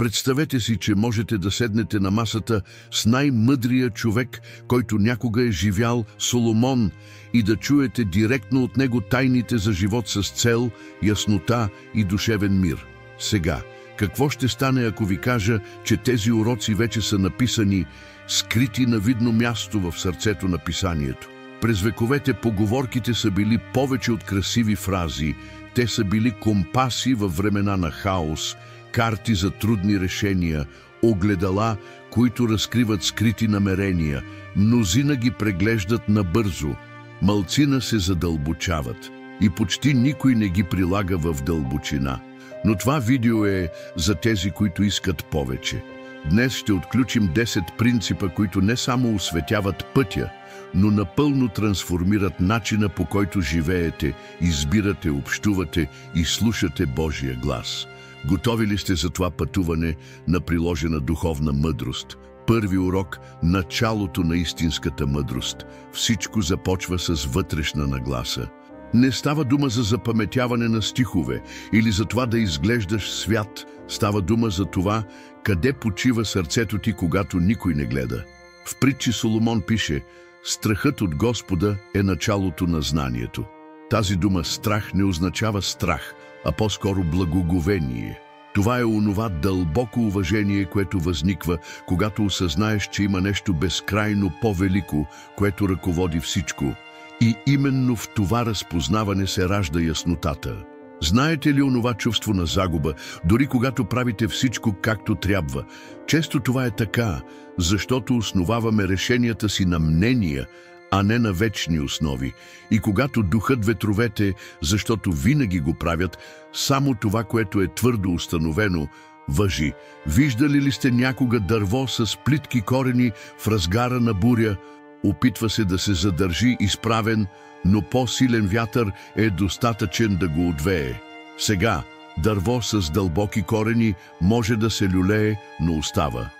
Представете си, че можете да седнете на масата с най-мъдрия човек, който някога е живял, Соломон, и да чуете директно от него тайните за живот с цел, яснота и душевен мир. Сега, какво ще стане, ако ви кажа, че тези уроци вече са написани, скрити на видно място в сърцето на писанието? През вековете поговорките са били повече от красиви фрази. Те са били компаси във времена на хаос, карти за трудни решения, огледала, които разкриват скрити намерения. Мнозина ги преглеждат набързо, малцина се задълбочават и почти никой не ги прилага в дълбочина. Но това видео е за тези, които искат повече. Днес ще отключим 10 принципа, които не само осветяват пътя, но напълно трансформират начина, по който живеете, избирате, общувате и слушате Божия глас. Готови ли сте за това пътуване на приложена духовна мъдрост? Първи урок – началото на истинската мъдрост. Всичко започва с вътрешна нагласа. Не става дума за запаметяване на стихове или за това да изглеждаш свят. Става дума за това, къде почива сърцето ти, когато никой не гледа. В притчи Соломон пише: «Страхът от Господа е началото на знанието». Тази дума страх не означава страх, а по-скоро благоговение. Това е онова дълбоко уважение, което възниква, когато осъзнаеш, че има нещо безкрайно по-велико, което ръководи всичко. И именно в това разпознаване се ражда яснотата. Знаете ли онова чувство на загуба, дори когато правите всичко както трябва? Често това е така, защото основаваме решенията си на мнения, а не на вечни основи. И когато духат ветровете, защото винаги го правят, само това, което е твърдо установено, важи. Виждали ли сте някога дърво с плитки корени в разгара на буря? Опитва се да се задържи изправен, но по-силен вятър е достатъчен да го отвее. Сега, дърво с дълбоки корени може да се люлее, но остава.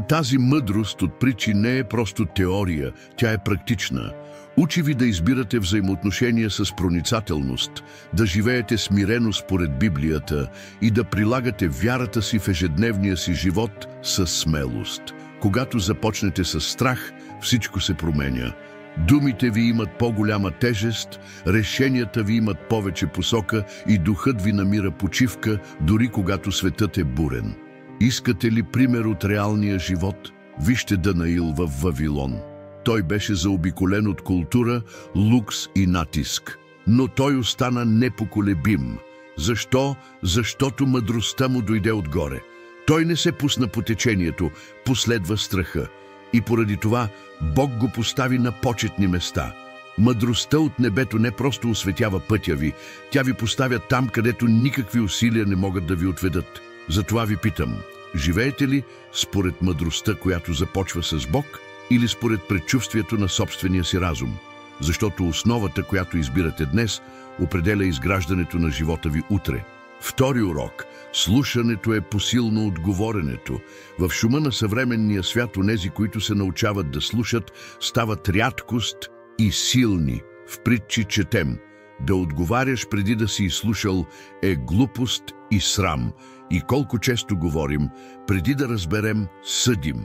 Тази мъдрост от притчи не е просто теория, тя е практична. Учи ви да избирате взаимоотношения с проницателност, да живеете смирено според Библията и да прилагате вярата си в ежедневния си живот с смелост. Когато започнете с страх, всичко се променя. Думите ви имат по-голяма тежест, решенията ви имат повече посока и духът ви намира почивка, дори когато светът е бурен. Искате ли пример от реалния живот? Вижте Данаил в Вавилон. Той беше заобиколен от култура, лукс и натиск. Но той остана непоколебим. Защо? Защото мъдростта му дойде отгоре. Той не се пусна по течението, последва страха. И поради това Бог го постави на почетни места. Мъдростта от небето не просто осветява пътя ви, тя ви поставя там, където никакви усилия не могат да ви отведат. Затова ви питам, живеете ли според мъдростта, която започва с Бог, или според предчувствието на собствения си разум? Защото основата, която избирате днес, определя изграждането на живота ви утре. Втори урок – слушането е посилно от говоренето. В шума на съвременния свят онези, които се научават да слушат, стават рядкост и силни. В притчи четем: да отговаряш преди да си изслушал е глупост и срам. И колко често говорим: преди да разберем, съдим.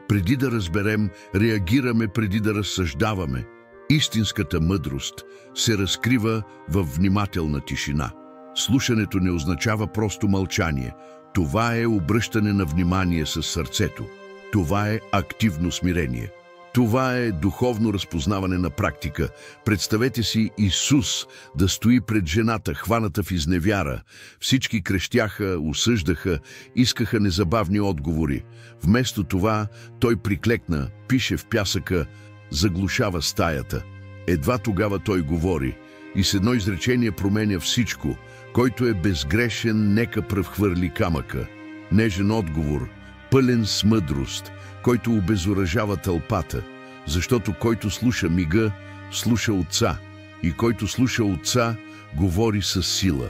Преди да разберем, реагираме преди да разсъждаваме. Истинската мъдрост се разкрива във внимателна тишина. Слушането не означава просто мълчание. Това е обръщане на внимание със сърцето. Това е активно смирение. Това е духовно разпознаване на практика. Представете си Исус да стои пред жената, хваната в изневяра. Всички крещяха, осъждаха, искаха незабавни отговори. Вместо това той приклекна, пише в пясъка, заглушава стаята. Едва тогава той говори и с едно изречение променя всичко. Който е безгрешен, нека пръв хвърли камъка. Нежен отговор, пълен с мъдрост, който обезоръжава тълпата, защото който слуша мига, слуша Отца, и който слуша Отца, говори със сила.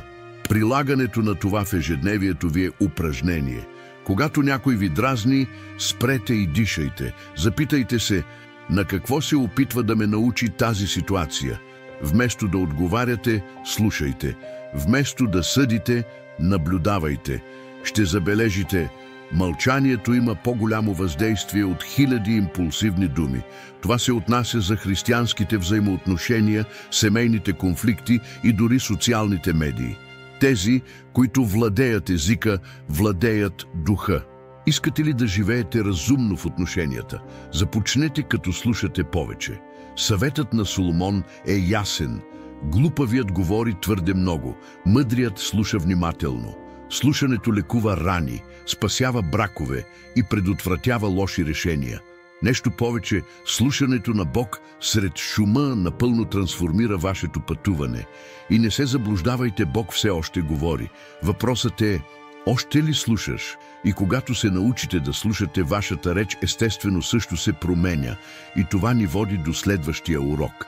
Прилагането на това в ежедневието ви е упражнение. Когато някой ви дразни, спрете и дишайте. Запитайте се, на какво се опитва да ме научи тази ситуация. Вместо да отговаряте, слушайте. Вместо да съдите, наблюдавайте. Ще забележите, Мълчанието има по-голямо въздействие от хиляди импулсивни думи. Това се отнася за християнските взаимоотношения, семейните конфликти и дори социалните медии. Тези, които владеят езика, владеят духа. Искате ли да живеете разумно в отношенията? Започнете като слушате повече. Съветът на Соломон е ясен. Глупавият говори твърде много, мъдрият слуша внимателно. Слушането лекува рани, спасява бракове и предотвратява лоши решения. Нещо повече, слушането на Бог сред шума напълно трансформира вашето пътуване. И не се заблуждавайте, Бог все още говори. Въпросът е, още ли слушаш? И когато се научите да слушате, вашата реч естествено също се променя. И това ни води до следващия урок.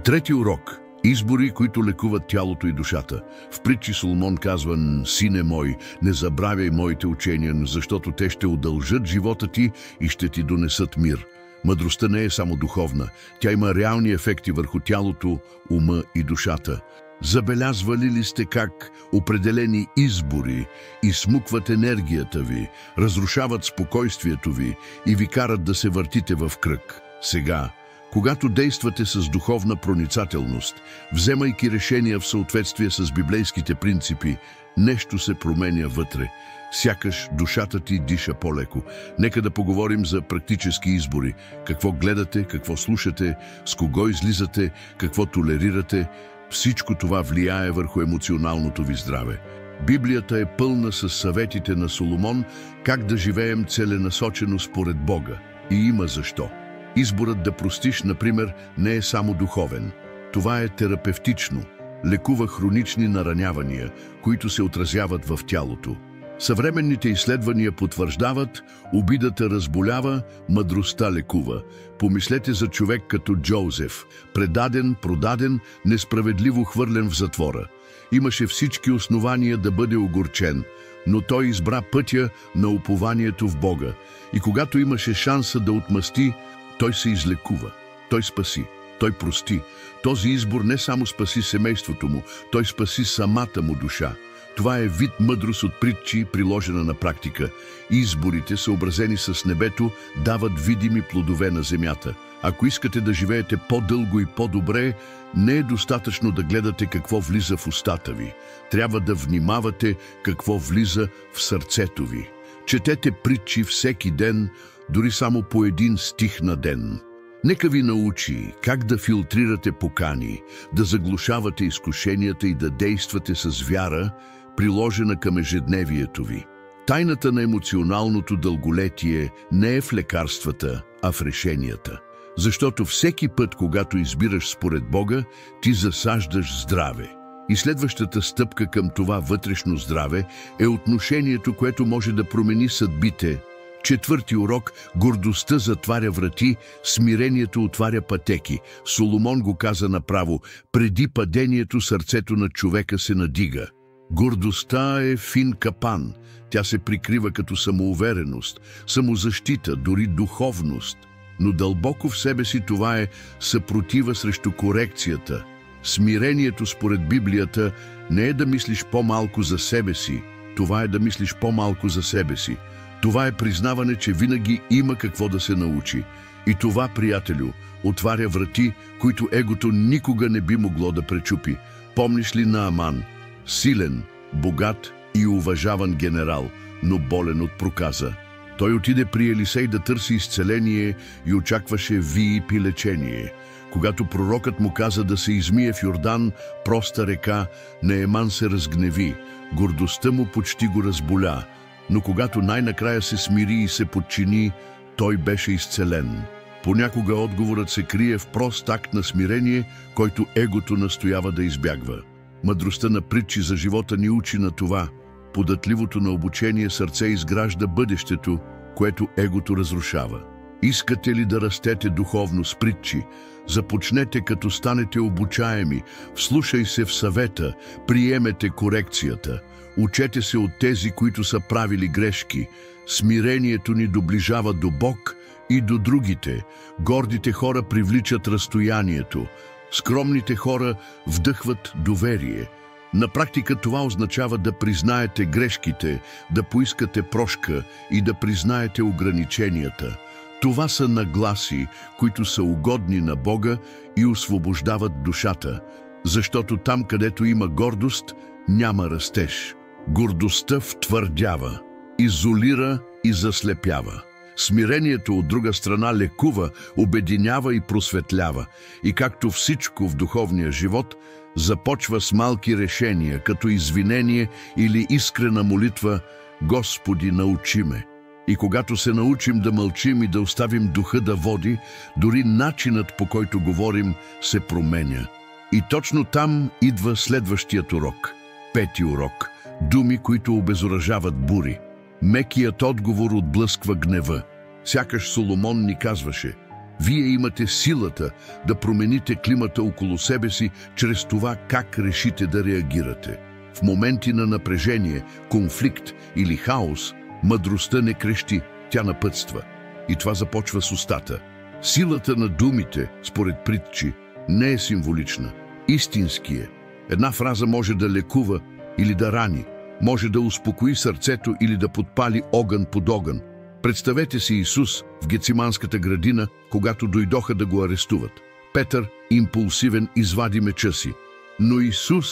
Трети урок. Избори, които лекуват тялото и душата. В притчи Соломон казва: «Сине мой, не забравяй моите учения, защото те ще удължат живота ти и ще ти донесат мир». Мъдростта не е само духовна, тя има реални ефекти върху тялото, ума и душата. Забелязвали ли сте как определени избори изсмукват енергията ви, разрушават спокойствието ви и ви карат да се въртите в кръг? Сега, когато действате с духовна проницателност, вземайки решения в съответствие с библейските принципи, нещо се променя вътре. Сякаш душата ти диша по-леко. Нека да поговорим за практически избори. Какво гледате, какво слушате, с кого излизате, какво толерирате. Всичко това влияе върху емоционалното ви здраве. Библията е пълна с съветите на Соломон как да живеем целенасочено според Бога. И има защо. Изборът да простиш, например, не е само духовен. Това е терапевтично. Лекува хронични наранявания, които се отразяват в тялото. Съвременните изследвания потвърждават, обидата разболява, мъдростта лекува. Помислете за човек като Джозеф, предаден, продаден, несправедливо хвърлен в затвора. Имаше всички основания да бъде огорчен, но той избра пътя на упованието в Бога. И когато имаше шанса да отмъсти, той се излекува, той спаси, той прости. Този избор не само спаси семейството му, той спаси самата му душа. Това е вид мъдрост от притчи, приложена на практика. Изборите, съобразени с небето, дават видими плодове на земята. Ако искате да живеете по-дълго и по-добре, не е достатъчно да гледате какво влиза в устата ви. Трябва да внимавате какво влиза в сърцето ви. Четете притчи всеки ден, дори само по един стих на ден. Нека ви научи как да филтрирате покани, да заглушавате изкушенията и да действате с вяра, приложена към ежедневието ви. Тайната на емоционалното дълголетие не е в лекарствата, а в решенията. Защото всеки път, когато избираш според Бога, ти засаждаш здраве. И следващата стъпка към това вътрешно здраве е отношението, което може да промени съдбите. Четвърти урок – гордостта затваря врати, смирението отваря пътеки. Соломон го каза направо: преди падението сърцето на човека се надига. Гордостта е фин капан. Тя се прикрива като самоувереност, самозащита, дори духовност. Но дълбоко в себе си това е съпротива срещу корекцията. Смирението според Библията не е да мислиш по-малко за себе си, това е да мислиш по-малко за себе си. Това е признаване, че винаги има какво да се научи. И това, приятелю, отваря врати, които егото никога не би могло да пречупи. Помниш ли Нааман? Силен, богат и уважаван генерал, но болен от проказа. Той отиде при Елисей да търси изцеление и очакваше вии и лечение. Когато пророкът му каза да се измие в Йордан, проста река, Нааман се разгневи. Гордостта му почти го разболя. Но когато най-накрая се смири и се подчини, той беше изцелен. Понякога отговорът се крие в прост акт на смирение, който егото настоява да избягва. Мъдростта на притчи за живота ни учи на това. Податливото на обучение сърце изгражда бъдещето, което егото разрушава. Искате ли да растете духовно с притчи? Започнете като станете обучаеми, вслушай се в съвета, приемете корекцията. Учете се от тези, които са правили грешки. Смирението ни доближава до Бог и до другите. Гордите хора привличат разстоянието. Скромните хора вдъхват доверие. На практика това означава да признаете грешките, да поискате прошка и да признаете ограниченията. Това са нагласи, които са угодни на Бога и освобождават душата, защото там, където има гордост, няма растеж. Гордостта втвърдява, изолира и заслепява. Смирението от друга страна лекува, обединява и просветлява. И както всичко в духовния живот, започва с малки решения, като извинение или искрена молитва: Господи, научи ме. И когато се научим да мълчим и да оставим духа да води, дори начинът, по който говорим, се променя. И точно там идва следващият урок. Пети урок. Думи, които обезоръжават бури. Мекият отговор отблъсква гнева. Сякаш Соломон ни казваше: вие имате силата да промените климата около себе си чрез това как решите да реагирате. В моменти на напрежение, конфликт или хаос, мъдростта не крещи, тя напътства. И това започва с устата. Силата на думите, според притчи, не е символична. Истински е. Една фраза може да лекува или да рани, може да успокои сърцето или да подпали огън под огън. Представете си Исус в Гециманската градина, когато дойдоха да го арестуват. Петър, импулсивен, извади меча си. Но Исус,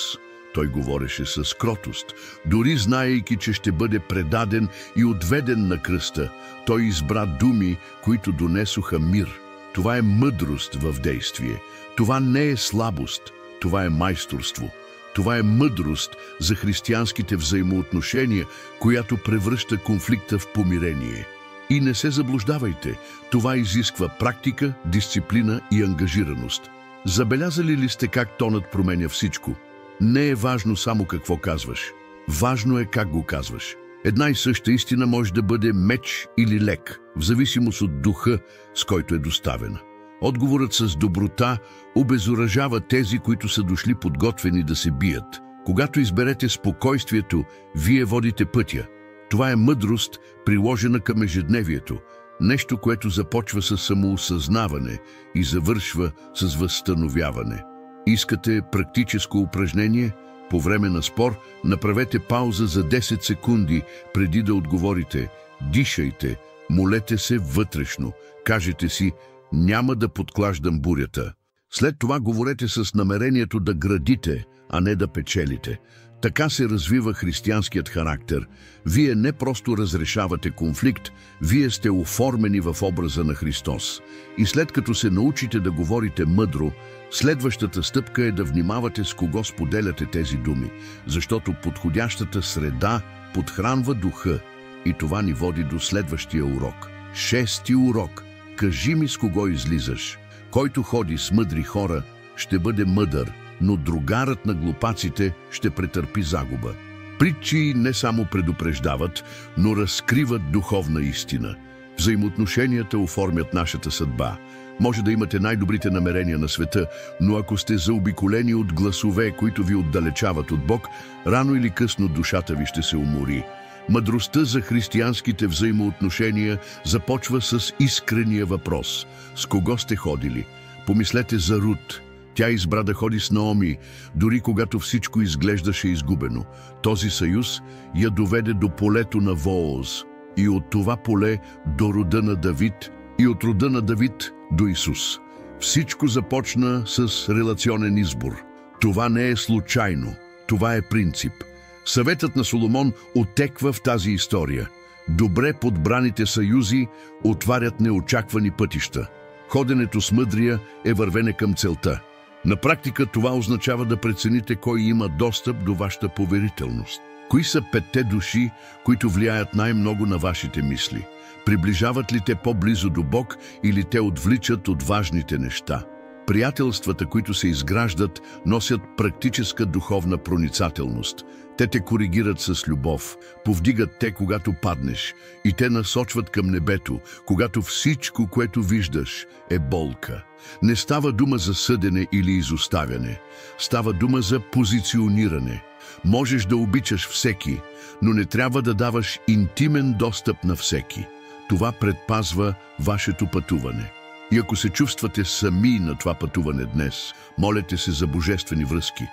той говореше с кротост, дори знаейки, че ще бъде предаден и отведен на кръста, той избра думи, които донесоха мир. Това е мъдрост в действие. Това не е слабост, това е майсторство. Това е мъдрост за християнските взаимоотношения, която превръща конфликта в помирение. И не се заблуждавайте, това изисква практика, дисциплина и ангажираност. Забелязали ли сте как тонът променя всичко? Не е важно само какво казваш. Важно е как го казваш. Една и съща истина може да бъде меч или лек, в зависимост от духа, с който е доставена. Отговорът с доброта обезоръжава тези, които са дошли подготвени да се бият. Когато изберете спокойствието, вие водите пътя. Това е мъдрост, приложена към ежедневието. Нещо, което започва с самоосъзнаване и завършва с възстановяване. Искате практическо упражнение? По време на спор направете пауза за 10 секунди преди да отговорите. Дишайте, молете се вътрешно. Кажете си: няма да подклаждам бурята. След това говорете с намерението да градите, а не да печелите. Така се развива християнският характер. Вие не просто разрешавате конфликт, вие сте оформени в образа на Христос. И след като се научите да говорите мъдро, следващата стъпка е да внимавате с кого споделяте тези думи, защото подходящата среда подхранва духа. И това ни води до следващия урок. Шести урок. Кажи ми с кого излизаш. Който ходи с мъдри хора, ще бъде мъдър, но другарът на глупаците ще претърпи загуба. Притчи не само предупреждават, но разкриват духовна истина. Взаимоотношенията оформят нашата съдба. Може да имате най-добрите намерения на света, но ако сте заобиколени от гласове, които ви отдалечават от Бог, рано или късно душата ви ще се умори. Мъдростта за християнските взаимоотношения започва с искрения въпрос. С кого сте ходили? Помислете за Рут. Тя избра да ходи с Наоми, дори когато всичко изглеждаше изгубено. Този съюз я доведе до полето на Вооз и от това поле до рода на Давид и от рода на Давид до Исус. Всичко започна с релационен избор. Това не е случайно, това е принцип. Съветът на Соломон отеква в тази история. Добре подбраните съюзи отварят неочаквани пътища. Ходенето с мъдрия е вървене към целта. На практика това означава да прецените кой има достъп до вашата поверителност. Кои са 5 души, които влияят най-много на вашите мисли? Приближават ли те по-близо до Бог или те отвличат от важните неща? Приятелствата, които се изграждат, носят практическа духовна проницателност. Те те коригират с любов, повдигат те, когато паднеш, и те насочват към небето, когато всичко, което виждаш, е болка. Не става дума за съдене или изоставяне. Става дума за позициониране. Можеш да обичаш всеки, но не трябва да даваш интимен достъп на всеки. Това предпазва вашето пътуване. И ако се чувствате сами на това пътуване днес, молете се за божествени връзки.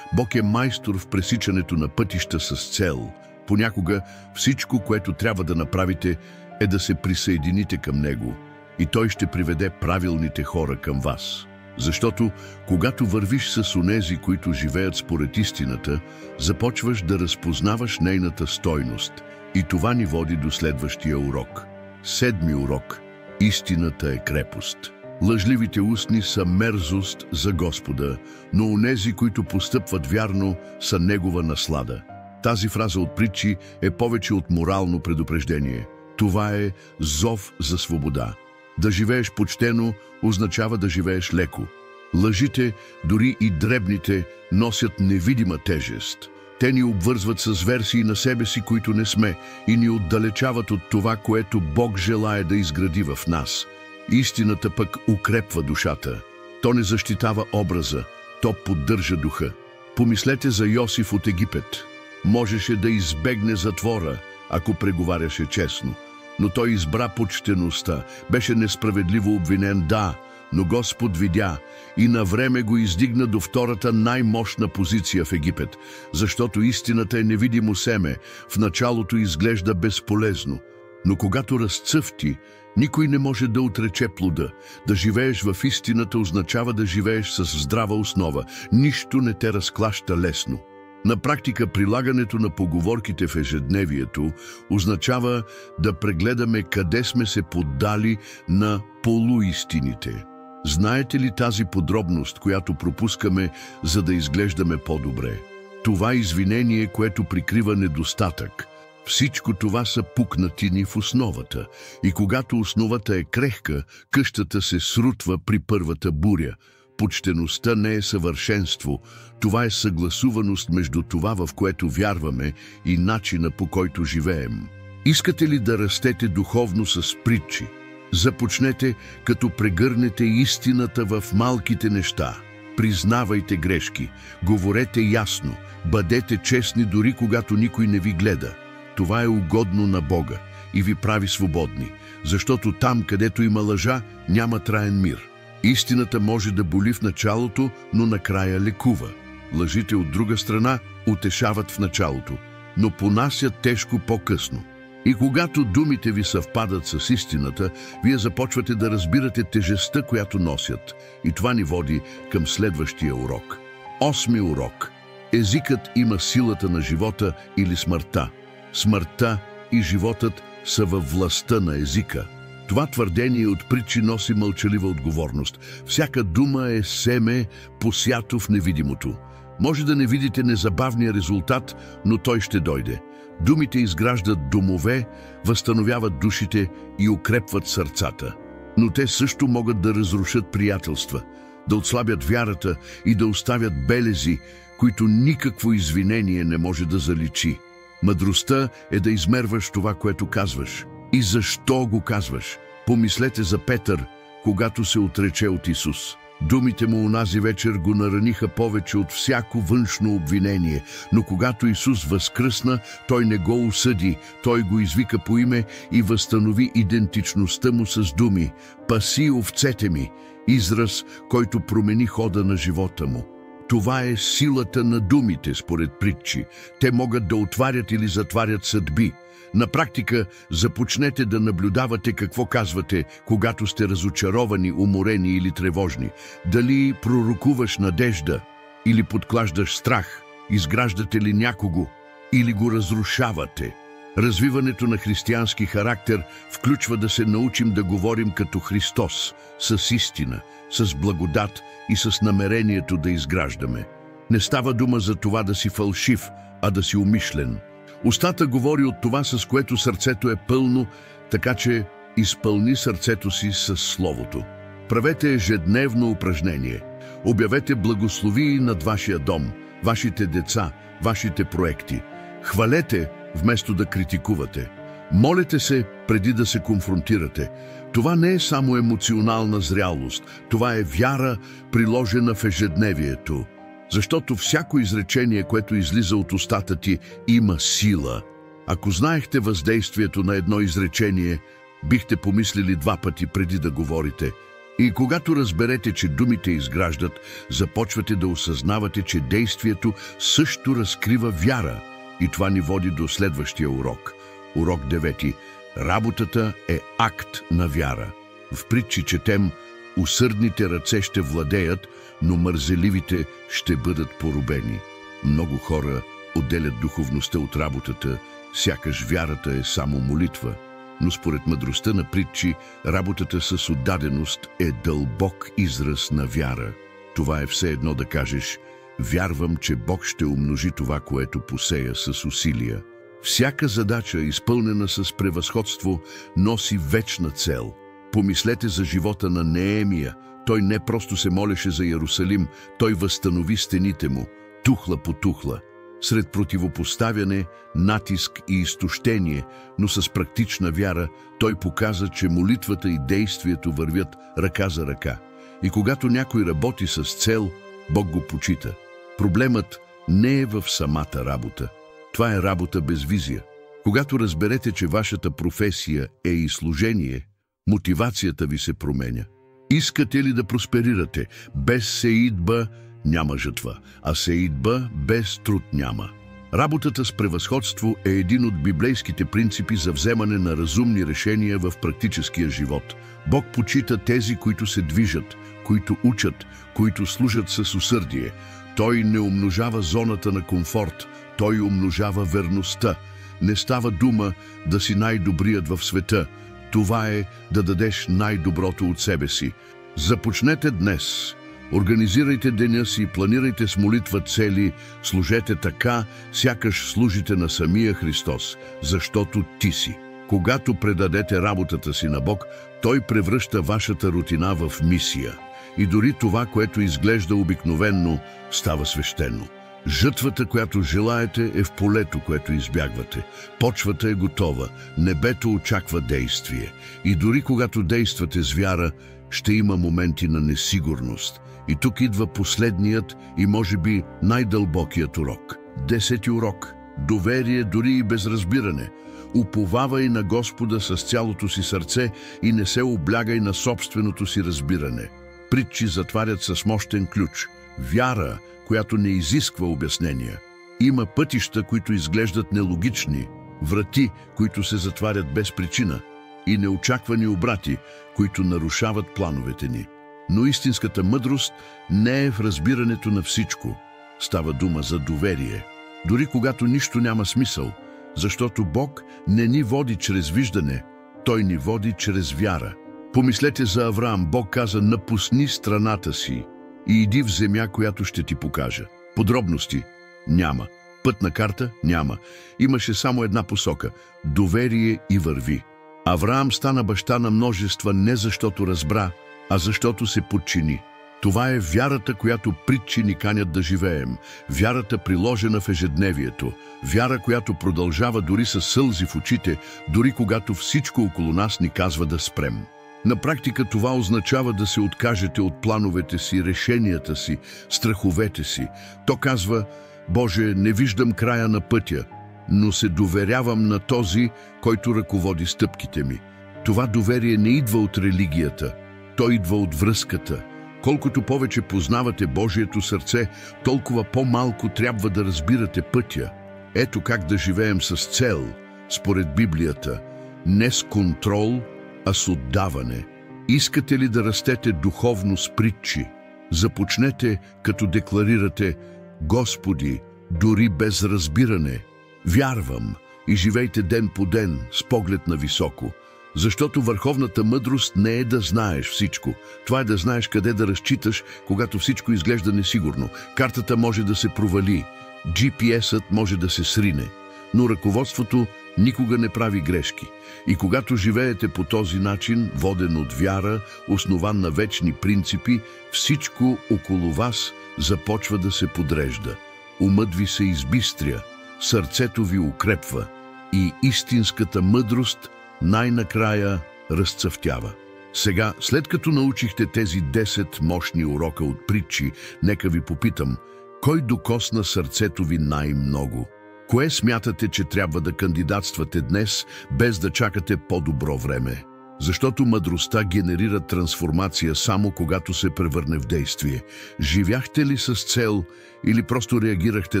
Бог е майстор в пресичането на пътища с цел. Понякога всичко, което трябва да направите, е да се присъедините към Него и Той ще приведе правилните хора към вас. Защото, когато вървиш с онези, които живеят според истината, започваш да разпознаваш нейната стойност и това ни води до следващия урок. 7 урок. Истината е крепост. Лъжливите устни са мерзост за Господа, но онези, които постъпват вярно, са Негова наслада. Тази фраза от притчи е повече от морално предупреждение. Това е зов за свобода. Да живееш почтено означава да живееш леко. Лъжите, дори и дребните, носят невидима тежест. Те ни обвързват с версии на себе си, които не сме, и ни отдалечават от това, което Бог желае да изгради в нас. Истината пък укрепва душата. То не защитава образа, то поддържа духа. Помислете за Йосиф от Египет. Можеше да избегне затвора, ако преговаряше честно. Но той избра почтеността, беше несправедливо обвинен, да, но Господ видя и навреме го издигна до втората най-мощна позиция в Египет, защото истината е невидимо семе, в началото изглежда безполезно, но когато разцъфти, никой не може да отрече плода. Да живееш в истината означава да живееш с здрава основа, нищо не те разклаща лесно. На практика прилагането на поговорките в ежедневието означава да прегледаме къде сме се поддали на полуистините. Знаете ли тази подробност, която пропускаме, за да изглеждаме по-добре? Това извинение, което прикрива недостатък. Всичко това са пукнатини в основата. И когато основата е крехка, къщата се срутва при първата буря. Почтеността не е съвършенство, това е съгласуваност между това, в което вярваме, и начина, по който живеем. Искате ли да растете духовно с притчи? Започнете, като прегърнете истината в малките неща. Признавайте грешки, говорете ясно, бъдете честни дори когато никой не ви гледа. Това е угодно на Бога и ви прави свободни, защото там, където има лъжа, няма траен мир. Истината може да боли в началото, но накрая лекува. Лъжите от друга страна утешават в началото, но понасят тежко по-късно. И когато думите ви съвпадат с истината, вие започвате да разбирате тежестта, която носят. И това ни води към следващия урок. 8 урок. Езикът има силата на живота или смъртта. Смъртта и животът са във властта на езика. Това твърдение от притчи носи мълчалива отговорност. Всяка дума е семе, посято в невидимото. Може да не видите незабавния резултат, но той ще дойде. Думите изграждат домове, възстановяват душите и укрепват сърцата. Но те също могат да разрушат приятелства, да отслабят вярата и да оставят белези, които никакво извинение не може да заличи. Мъдростта е да измерваш това, което казваш. И защо го казваш? Помислете за Петър, когато се отрече от Исус. Думите му онази вечер го нараниха повече от всяко външно обвинение, но когато Исус възкръсна, той не го осъди, той го извика по име и възстанови идентичността му с думи: „Паси овцете ми“, израз, който промени хода на живота му. Това е силата на думите, според притчи. Те могат да отварят или затварят съдби. На практика започнете да наблюдавате какво казвате, когато сте разочаровани, уморени или тревожни. Дали пророкуваш надежда или подклаждаш страх, изграждате ли някого или го разрушавате. Развиването на християнски характер включва да се научим да говорим като Христос, с истина, с благодат и с намерението да изграждаме. Не става дума за това да си фалшив, а да си умишлен. Устата говори от това, с което сърцето е пълно, така че изпълни сърцето си с Словото. Правете ежедневно упражнение. Обявете благословии над вашия дом, вашите деца, вашите проекти. Хвалете, вместо да критикувате. Молете се преди да се конфронтирате. Това не е само емоционална зрялост, това е вяра, приложена в ежедневието. Защото всяко изречение, което излиза от устата ти, има сила. Ако знаехте въздействието на едно изречение, бихте помислили 2 пъти преди да говорите. И когато разберете, че думите изграждат, започвате да осъзнавате, че действието също разкрива вяра. И това ни води до следващия урок. Урок 9. Работата е акт на вяра. В притчи четем: усърдните ръце ще владеят, но мързеливите ще бъдат поробени. Много хора отделят духовността от работата, сякаш вярата е само молитва. Но според мъдростта на притчи, работата с отдаденост е дълбок израз на вяра. Това е все едно да кажеш: вярвам, че Бог ще умножи това, което посея с усилия. Всяка задача, изпълнена с превъзходство, носи вечна цел. Помислете за живота на Неемия. Той не просто се молеше за Иерусалим, той възстанови стените му, тухла по тухла. Сред противопоставяне, натиск и изтощение, но с практична вяра, той показа, че молитвата и действието вървят ръка за ръка. И когато някой работи с цел, Бог го почита. Проблемът не е в самата работа. Това е работа без визия. Когато разберете, че вашата професия е и служение, мотивацията ви се променя. Искате ли да просперирате? Без сеитба няма жатва, а сеитба без труд няма. Работата с превъзходство е един от библейските принципи за вземане на разумни решения в практическия живот. Бог почита тези, които се движат, които учат, които служат с усърдие. Той не умножава зоната на комфорт, той умножава верността. Не става дума да си най-добрият в света. Това е да дадеш най-доброто от себе си. Започнете днес. Организирайте деня си, планирайте с молитва цели, служете така, сякаш служите на самия Христос, защото ти си. Когато предадете работата си на Бог, Той превръща вашата рутина в мисия. И дори това, което изглежда обикновенно, става свещено. Жътвата, която желаете, е в полето, което избягвате. Почвата е готова, небето очаква действие. И дори когато действате с вяра, ще има моменти на несигурност. И тук идва последният и може би най-дълбокият урок. 10-ти урок. Доверие дори и без разбиране. Уповавай на Господа с цялото си сърце и не се облягай на собственото си разбиране. Притчи затварят с мощен ключ. Вяра, която не изисква обяснения. Има пътища, които изглеждат нелогични, врати, които се затварят без причина, и неочаквани обрати, които нарушават плановете ни. Но истинската мъдрост не е в разбирането на всичко. Става дума за доверие. Дори когато нищо няма смисъл, защото Бог не ни води чрез виждане, Той ни води чрез вяра. Помислете за Авраам. Бог каза: напусни страната си и иди в земя, която ще ти покажа. Подробности няма. Пътна карта няма. Имаше само една посока – доверие и върви. Авраам стана баща на множества не защото разбра, а защото се подчини. Това е вярата, която притчи ни канят да живеем. Вярата, приложена в ежедневието. Вяра, която продължава дори със сълзи в очите, дори когато всичко около нас ни казва да спрем. На практика това означава да се откажете от плановете си, решенията си, страховете си. То казва: Боже, не виждам края на пътя, но се доверявам на този, който ръководи стъпките ми. Това доверие не идва от религията, то идва от връзката. Колкото повече познавате Божието сърце, толкова по-малко трябва да разбирате пътя. Ето как да живеем с цел, според Библията, не с контрол, а с отдаване. Искате ли да растете духовно с притчи? Започнете, като декларирате: Господи, дори без разбиране, вярвам, и живейте ден по ден с поглед на високо. Защото върховната мъдрост не е да знаеш всичко. Това е да знаеш къде да разчиташ, когато всичко изглежда несигурно. Картата може да се провали, GPS-ът може да се срине, но ръководството никога не прави грешки. И когато живеете по този начин, воден от вяра, основан на вечни принципи, всичко около вас започва да се подрежда. Умът ви се избистря, сърцето ви укрепва и истинската мъдрост най-накрая разцъфтява. Сега, след като научихте тези 10 мощни урока от притчи, нека ви попитам: кой докосна сърцето ви най-много? Кое смятате, че трябва да кандидатствате днес, без да чакате по-добро време? Защото мъдростта генерира трансформация само когато се превърне в действие. Живяхте ли с цел или просто реагирахте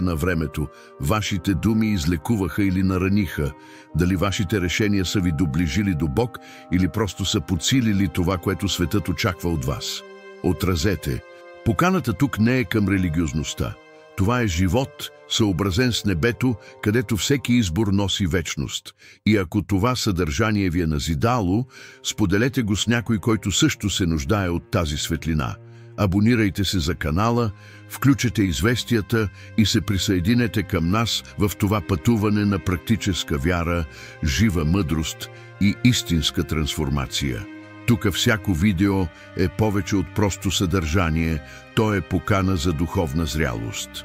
на времето? Вашите думи излекуваха или нараниха? Дали вашите решения са ви доближили до Бог или просто са подсилили това, което светът очаква от вас? Отразете. Поканата тук не е към религиозността. Това е живот, съобразен с небето, където всеки избор носи вечност. И ако това съдържание ви е назидало, споделете го с някой, който също се нуждае от тази светлина. Абонирайте се за канала, включете известията и се присъединете към нас в това пътуване на практическа вяра, жива мъдрост и истинска трансформация. Тук всяко видео е повече от просто съдържание, то е покана за духовна зрялост.